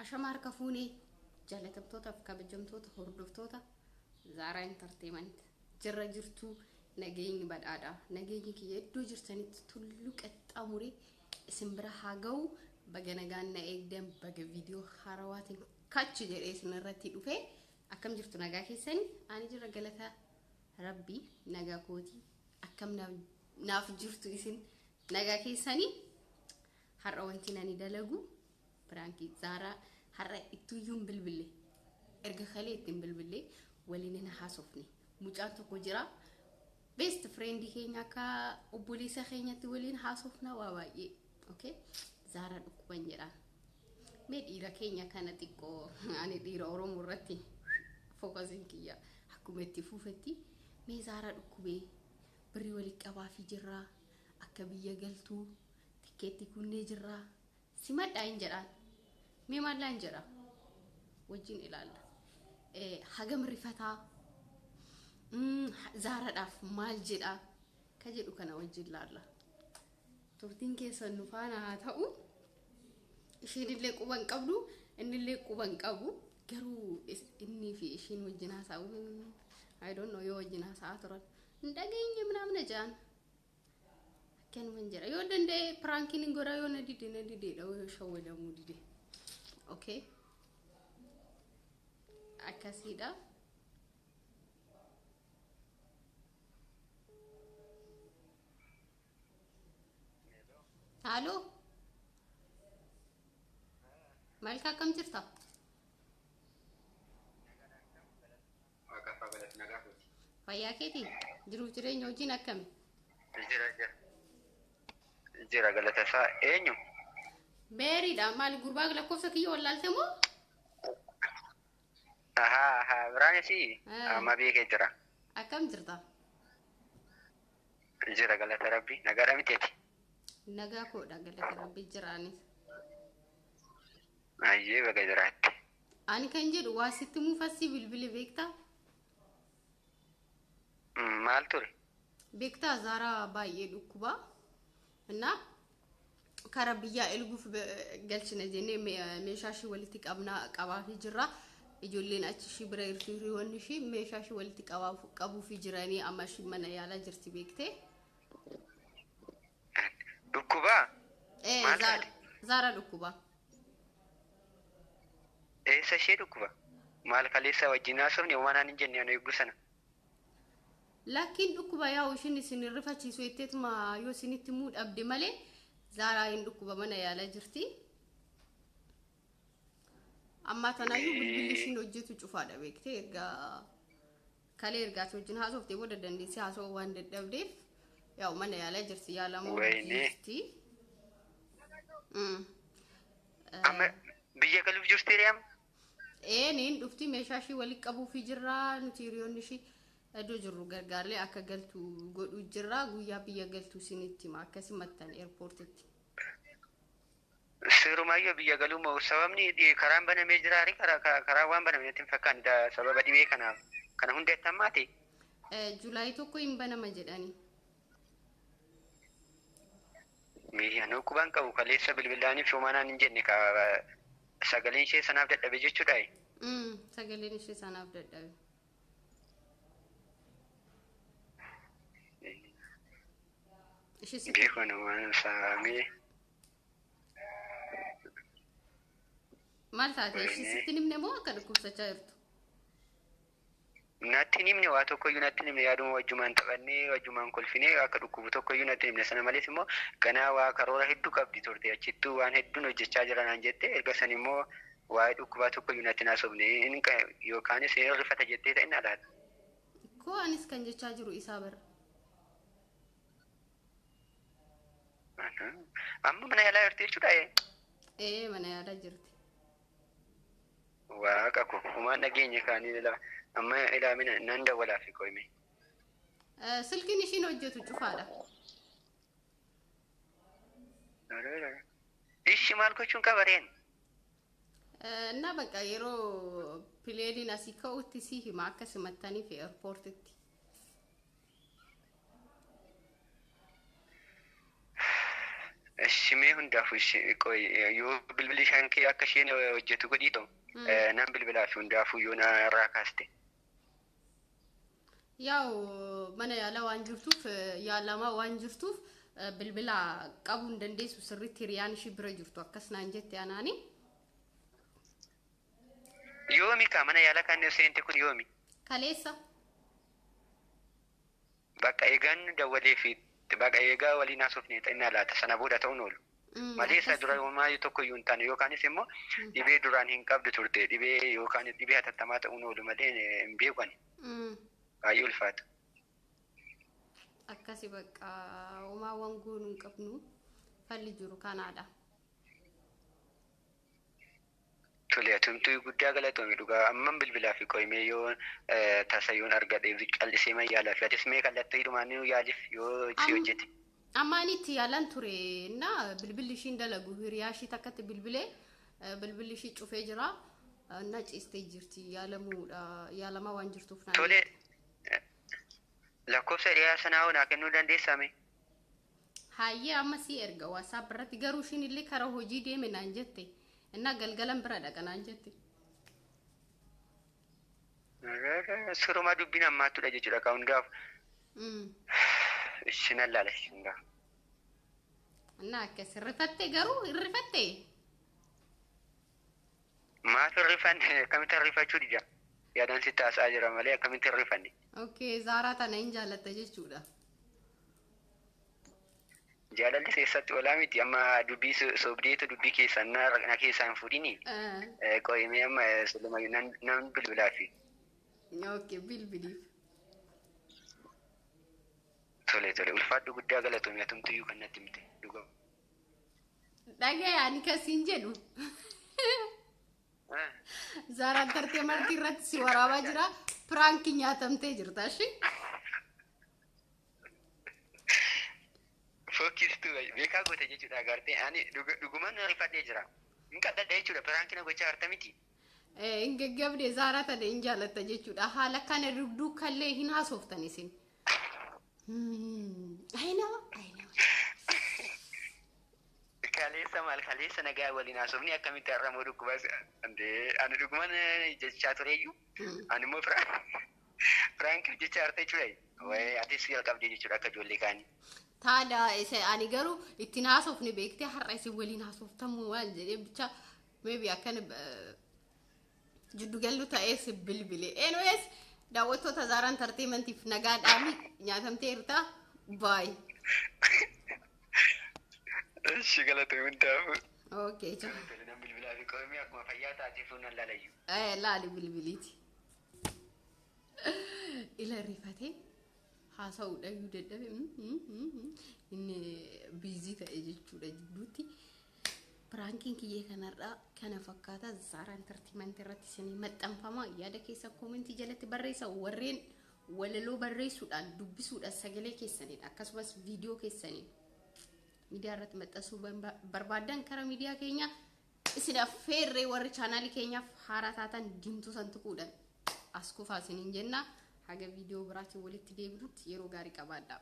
Ashamar kafuuni jalatamtoota fi kabajamtoota hordoftoota Zara Entertainment jirra jirtu nageenyi badhaadha nageenyi kiyya iddoo jirtanitti tullu qaxxaamuree isin bira haa ga'u baga nagaan na eegdan baga viidiyoo harawaatiin kachi jedhee isin irratti dhufe akkam jirtu nagaa keessanii ani jirra galata rabbii nagaa kooti akkam naaf jirtu isin nagaa keessanii har'a wanti nani dalagu Pranki Zara har'a ittuyuun bilbille erga khalee ittiin bilbille waliin haasofne mucaan tokko jira best friend keenya ka obboleessa keenyatti waliin haasofna waa baay'ee okay Zara dhukkuban jedha mee dhiira keenya kana xiqqoo ani dhiira Oromoo irratti fokusin kiyya akkuma itti fuufetti mee Zara dhukkubee birri walii qabaa fi jirra akka biyya galtuu tikeetti kunnee jirra simadhaa hin jedhaan mee mallaan jedha wajjin ilaalla hagam rifataa Zaraadhaaf maal jedha ka jedhu kana wajjin ilaalla turtiin keessan nu faana haa ta'u isheenillee quban qabdu innillee quban qabu garuu inni fi isheen wajjin haasa'u I don't know yoo wajjin haasa'aa turan hin dhageenye ምናምን jaan kan manjara yoo danda'e pranking ngora yoo na dide dhaw shawwadamu dide okay akasida halo malka kam jirta fayyaa keeti jiruuf jireenya wajjin akkami jira galata isaa eenyu beeriidha maal gurbaa lakkoofsa kiyya wallaalte moo biraanesi amma beekee jira akkam jirta jira galata rabbi nagaadha miteeti nagaa koodha galata rabbi jiraanis ayyee baga jiraatti ani kan jedhu waa sitti muufassi bilbili beektaa maal ture beektaa Zara baay'ee dhukkuba እና ከረብያ ኤልጉፍ ገልችነ ጀኔ ሜሻሺ ወልቲ ቀባፊ ጅራ ijoolleen achi shi bira irtuu wonni shi meeshaa shi walitti qabu fi jiranii amma shi mana yaala jirti beekte dhukkuba Zara dhukkuba eessa ishee dhukkuba maal kaleessa wajjin haasofne waan hin jenne ana eegusana lakin dhukkuba yaa ishin isin rifachiisu etteetuma yoo isinitti muu dhabde malee Zara hin dhukkuba mana yaala jirti amma tanayu bilbilli ishin hojjetu cufaadha beekte kalee ergaati wajjin haasofte booda dandeessee haasoo waan dadhabdeef yaa mana yaala jirti yaalamoo jirti amma biyya galuuf jirti reem niin dhufti meeshaa shi walitti qabuu fi jirra nuti hiriyoonni shi iddoo jirru gargaarlee akka galtu godhu jirra guyyaa biyya galtu sinitti ma akkasi mattan airportitti Sirumayyoo biyya galuu moo sababni karaan banamee jiraari karaa waan banamee ittiin fakkaan sababa dhibee kanaaf kana hundeettammaati Juulaay tokko hin banama jedhani miidiyaa dhukkuban qabu kaleessa bilbilaaniif shumanaan hin jenne ka sagaleen ishee sanaaf dadhabe jechuudha sagaleen ishee sanaaf dadhabe beekona waan saamee maal taate ishisitti nimne moo akka dhukkubsachaa jirtu natti nimne waa tokkoyyuu natti nimne yaaduma wajjumaan taphannee wajjumaan kolfinee akka dhukkubu tokkoyyuu natti nimne sana malees immoo ganaa waa karoora hedduu qabdi turte achittuu waan hedduun hojjechaa jiranaan jette erga san immoo waa'ee dhukkubaa tokkoyyuu natti naasofne yookaanis rifata jettee ta'in alaata koo anis kan jechaa jiru isaa bara amma mana yaalaa jirti jechuudha mana yaalaa jirti waaqa ko umaan dhageenya kaanii amma ilaamina nan dawwalaa fi qoyme silkiin ishiin hojjetu cufaadha Ishi maal gochuun qabareen? እና በቃ የሮ ፕሌሊን አሲከውት ሲሂ ማከስ መታኒ ፊ ኤርፖርት Shimee hundaafuu yoo bilbilli ishaan akka isheen hojjetu godhiito nan bilbilaa fi hundaafuu yoo na irraa kaaste. ያው mana yaala waan jirtuuf yaalamaa waan jirtuuf bilbila qabu dandeessu sirriitti riyaan ishii bira jirtu akkas naan jette anaani. Yoomi ka mana yaala kan seente kun yoomi? Kaleessa. Bakka eegaan dawalee fi bakka eegaa waliin haasofne xinnaa laata sana booda ta'uun oolu. Malee isa dura uumaa tokko iyyuu hin taane yookaanis immoo dhibee duraan hin qabdu turte dhibee yookaan dhibee hatattamaa ta'uun oolu malee hin beekan. Baay'ee ulfaata. Akkasi bakka uumaa wangoon hin qabnu falli jiru kanaadha. Tole atumtuu guddaa galatoomii dhugaa amman bilbilaa fi qoyimee yoo tasayyuun argadhe callisee mayyaalaa fi atis mee kallattii dhumaanii yaaliif yoo si hojjete. Ammaanitti yaalan ture na bilbilli ishiin dalagu hiriyaa ishii takkatti bilbilee bilbilli ishii cufee jira na ciistee jirti yaalamuudha yaalamaa waan jirtuuf naan. Tole lakkoofsa hiriyaa sanaa naa kennuu dandeessame. Hayyee amma si erga WhatsApp irratti garuu ishiin illee karaa hojii deeme naan jette. እና ገልገለን ብራ ደቀና አንጀት ስሩማ ዱቢና ማቱ ደጅ ጭራ ካውንዳፍ እሺ ነላለሽ እንዳ እና ከስርፈቴ ገሩ ይርፈቴ ማቱ ሪፈን ከመተ ሪፋቹ ዲጃ ያዳን ሲታስ አጅራ ማለ ከመተ ሪፈን ኦኬ ዛራ ተነኝ ጃለተ ጀቹዳ jaalalli keessatti olaamiti amma dubbii sobdeetu dubbii keessan na keessaan fudhini qoyimee amma suluma nan bilbilaa fi okay bilbiliif tole ulfaadhu guddaa galatoomii atumtuyyuu kan natti himte dhugaa dhagayaan kasiin jedhu zaaraan tartee marti irratti si waraabaa jira piraanki nyaatamtee jirta shi Fokkistu beekaa goote jechuudha agartee ani dhugumaan rifadhee jira. Hin kadhadha jechuudha piraankina gochaa hartamiti. Hin gaggabdee zaaraa tana hin jaalatta jechuudha haala kana dugduu kallee hin haasooftan isin. Aynawa. Kaleessa maal kaleessa nagaa waliin haasofni akkamitti har'amoo dhukkubaas ani dhugumaan jechaa tureeyyuu ani immoo piraankiif jecha hartee jechuudha. Wayi atis jalqabdee jechuudha akka ijoollee kaanii. ታዳ አኒ ገሩ ኢትናሶፍኒ ቤክቴ ሐራይሲ ወሊን ሀሶፍተሙ ዋል ጀዴ ብቻ ሜቢ አከን ጅዱ ገሉ ታኤስ ብልብሌ ኤንዌስ ዳወቶ ተዛራን ተርቲመንት ይፍ ነጋዳሚ ኛተምቴ ርታ ባይ እሺ ገለቶ ምንታው ኦኬ ቻው ለና ብልብላ ቢቆሚ አኩማ ፈያታ አቲፉን ላላዩ ላሊ ብልብሊቲ ኢለ ሪፈቴ haasa'u dhayyuu dadhabe inni biizii ta'e jechuudha jidduutti piraankiin kiyyee kanarraa kana fakkaata zaaraan tartimanti irratti isinii maxxanfama yaada keessa koomentii jalatti barreessa warreen walaloo barreessuudhaan dubbisuudhaan sagalee keessaniin akkasumas viidiyoo keessaniin miidiyaa irratti maxxansuu barbaadan karaa miidiyaa keenya isin affeerree warri chaanaalii keenyaaf haaraa taatan diimtuu san tuquudhaan as kufaa isiniin jenna. Haga video berarti walitti deebinutti yeroo gaarii qabaadhaa.